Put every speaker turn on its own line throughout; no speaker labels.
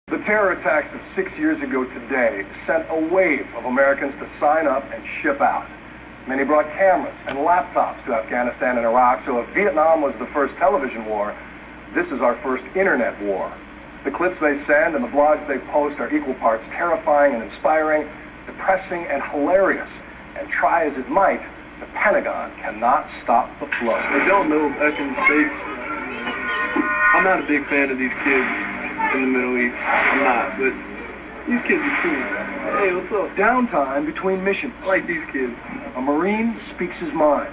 The terror attacks of 6 years ago today sent a wave of Americans to sign up and ship out. Many brought cameras and laptops to Afghanistan and Iraq, so if Vietnam was the first television war, this is our first internet war. The clips they send and the blogs they post are equal parts terrifying and inspiring, depressing and hilarious. And try as it might, the Pentagon cannot stop the flow.
They don't know back in the States. I'm not a big fan of these kids in the Middle East. I'm not, but these kids are cool. Hey, what's up?
Downtime between missions.
I like these kids.
A Marine speaks his mind.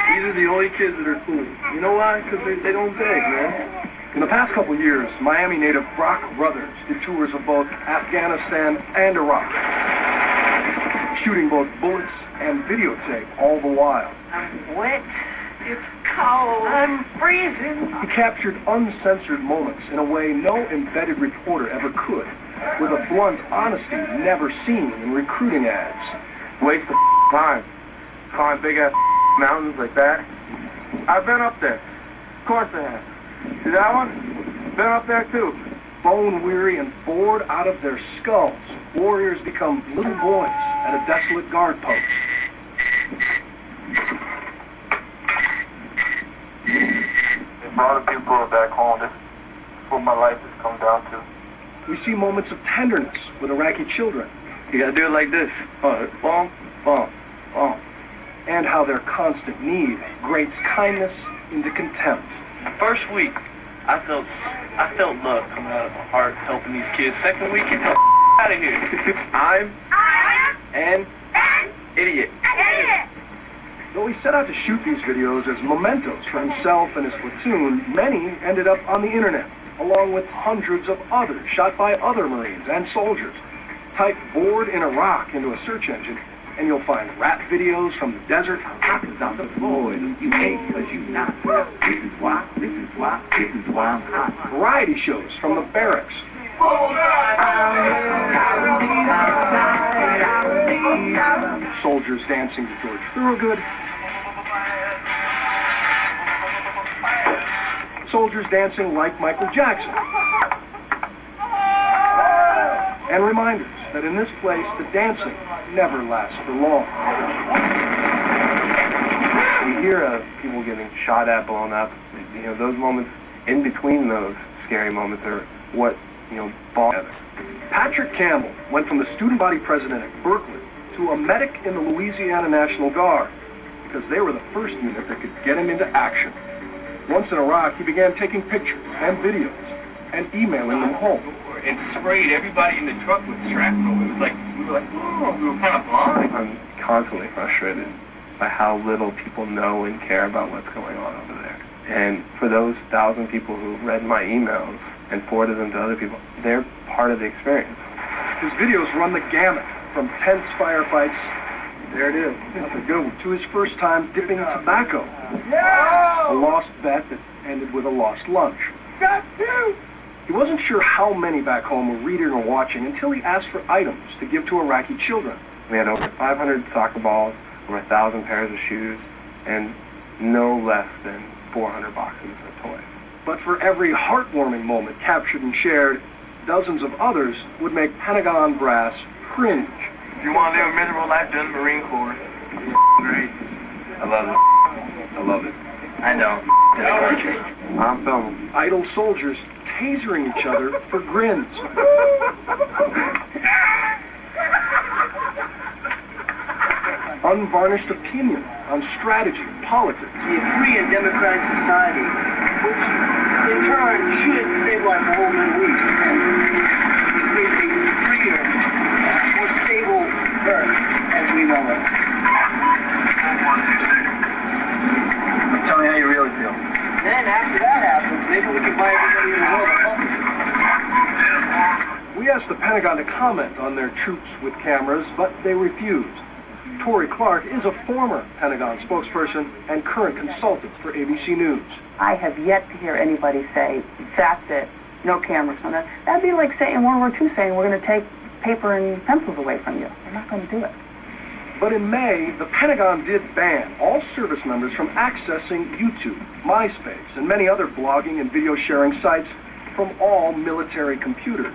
These are the only kids that are cool. You know why? Because they don't beg, man.
In the past couple years, Miami native Brock Brothers did tours of both Afghanistan and Iraq, shooting both bullets and videotape all the while.
I'm wet. It's cold. I'm freezing.
He captured uncensored moments in a way no embedded reporter ever could, with a blunt honesty never seen in recruiting ads.
Waste of time. Climb big-ass mountains like that. I've been up there. Of course I have. See that one? Been up there too.
Bone-weary and bored out of their skulls, warriors become little boys at a desolate guard post.
For all the people back home, this is what my life has come down to.
We see moments of tenderness with Iraqi children.
You gotta do it like this. Boom, boom, boom.
And how their constant need grates kindness into contempt.
First week, I felt love coming out of my heart helping these kids. Second week, get the out of here. I'm an idiot.
Though he set out to shoot these videos as mementos for himself and his platoon, many ended up on the internet, along with hundreds of others shot by other Marines and soldiers. Type "bored in Iraq" into a search engine, and you'll find rap videos from the desert.
Coppers on the floor, you hate because you not. This is why I'm hot.
Variety shows from the barracks. Soldiers dancing to George Thorogood. Soldiers dancing like Michael Jackson. And reminders that in this place, the dancing never lasts for long.
You hear people getting shot at, blown up. You know, those moments in between those scary moments are what, bond together.
Patrick Campbell went from the student body president at Berkeley to a medic in the Louisiana National Guard because they were the first unit that could get him into action. Once in Iraq, he began taking pictures and videos and emailing them home.
And sprayed everybody in the truck with shrapnel. It was like, we were kind of blind. I'm constantly frustrated by how little people know and care about what's going on over there. And for those 1,000 people who read my emails and forwarded them to other people, they're part of the experience.
His videos run the gamut from tense firefights, there it is, that's a good one, to his first time dipping tobacco. A lost bet that ended with a lost lunch.
Got two.
He wasn't sure how many back home were reading or watching until he asked for items to give to Iraqi children.
We had over 500 soccer balls, over 1,000 pairs of shoes, and no less than 400 boxes of toys.
But for every heartwarming moment captured and shared, dozens of others would make Pentagon brass cringe.
If you want to live a miserable life, do the Marine Corps. It's great. I love it. I love it. I don't. This country. I'm filming.
Idle soldiers tasering each other for grins. Unvarnished opinion on strategy and politics.
Be a free and democratic society, which in turn should stabilize the whole Middle East and create a freer, more stable Earth as we know it.
Tell me how you really feel.
Then after that happens, maybe we can buy everybody in the world a puppy.
We asked the Pentagon to comment on their troops with cameras, but they refused. Tori Clark is a former Pentagon spokesperson and current consultant for ABC News.
I have yet to hear anybody say, that's it, no cameras on that. That'd be like saying in World War II saying we're going to take paper and pencils away from you. We're not going to do it.
But in May, the Pentagon did ban all service members from accessing YouTube, MySpace, and many other blogging and video sharing sites from all military computers.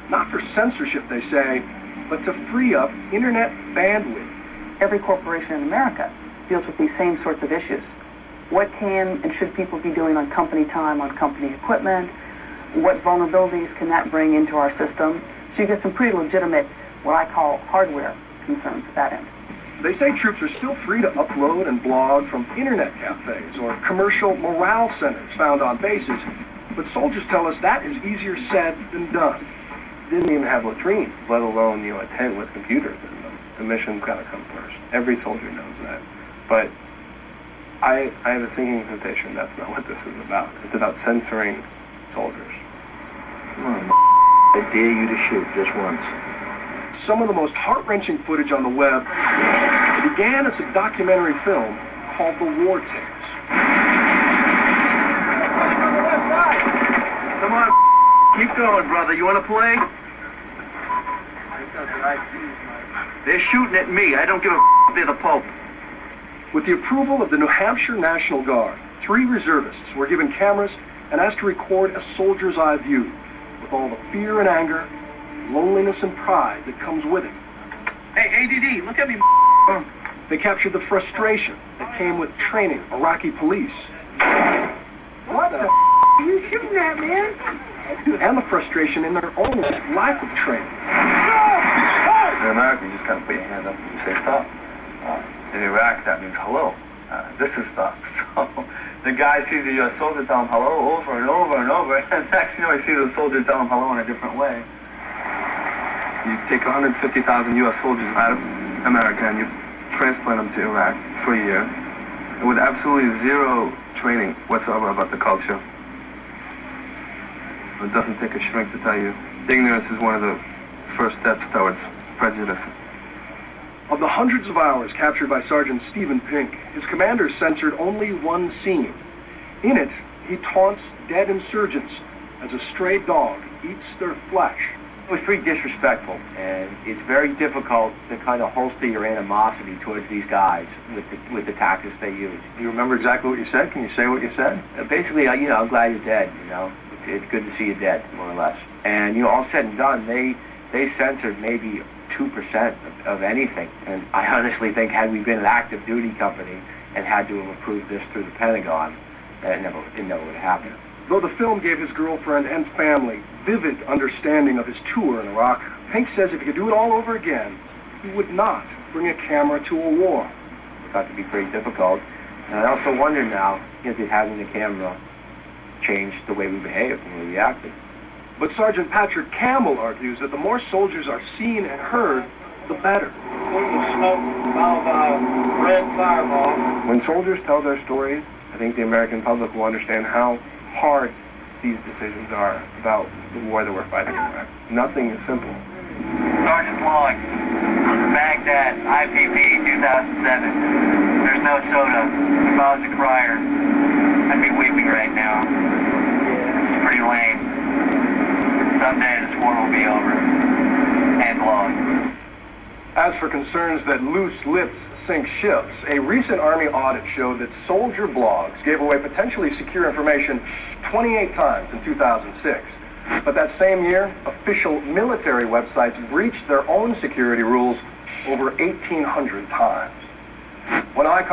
Not for censorship, they say, but to free up internet bandwidth.
Every corporation in America deals with these same sorts of issues. What can and should people be doing on company time, on company equipment? What vulnerabilities can that bring into our system? So you get some pretty legitimate, what I call hardware concerns at that end.
They say troops are still free to upload and blog from internet cafes or commercial morale centers found on bases, but soldiers tell us that is easier said than done.
Didn't even have latrines, let alone, a tent with computers in them. The mission's got to come first. Every soldier knows that. But I have a sinking sensation that's not what this is about. It's about censoring soldiers.
Come on, I dare you to shoot just once.
Some of the most heart-wrenching footage on the web began as a documentary film called The War Tapes.
Come on, keep going, brother. You want to play? They're shooting at me. I don't give a they're the Pope.
With the approval of the New Hampshire National Guard, 3 reservists were given cameras and asked to record a soldier's eye view with all the fear and anger, loneliness and pride that comes with it.
Hey, ADD, look at me,
They captured the frustration that came with training Iraqi police.
What the are you shooting at, man?
And the frustration in their own lack of training.
In America, you just kind of put your hand up and you say stop. In Iraq, that means hello. This is stop. So the guy sees the U.S. soldier tell him hello over and over and over, and next you know he sees the soldier tell him hello in a different way.
You take 150,000 U.S. soldiers out of America and you transplant them to Iraq for a year with absolutely zero training whatsoever about the culture. It doesn't take a shrink to tell you. Ignorance is one of the first steps towards prejudice.
Of the hundreds of hours captured by Sergeant Stephen Pink, his commanders censored only one scene. In it, he taunts dead insurgents as a stray dog eats their flesh.
It was pretty disrespectful, and it's very difficult to kind of holster your animosity towards these guys with the tactics they use.
Do you remember exactly what you said? Can you say what you said?
Basically, I'm glad you're dead, It's good to see you dead, more or less. And, all said and done, they censored maybe 2% of anything. And I honestly think had we been an active duty company and had to have approved this through the Pentagon, it never would have happened.
Though the film gave his girlfriend and family vivid understanding of his tour in Iraq, Pink says if he could do it all over again, he would not bring a camera to a war.
It got to be pretty difficult. And I also wonder now, did having the camera change the way we behaved and we reacted?
But Sergeant Patrick Campbell argues that the more soldiers are seen and heard, the better.
Red fireball.
When soldiers tell their stories, I think the American public will understand how hard these decisions are about the war that we're fighting in Iraq. Nothing is simple.
Sergeant Long, Baghdad, IPP 2007. There's no soda. If I was a crier, I'd be weeping right now. This is pretty lame. Someday this war will be over. And long.
As for concerns that loose lips sink ships, a recent Army audit showed that soldier blogs gave away potentially secure information 28 times in 2006. But that same year, official military websites breached their own security rules over 1,800 times. When I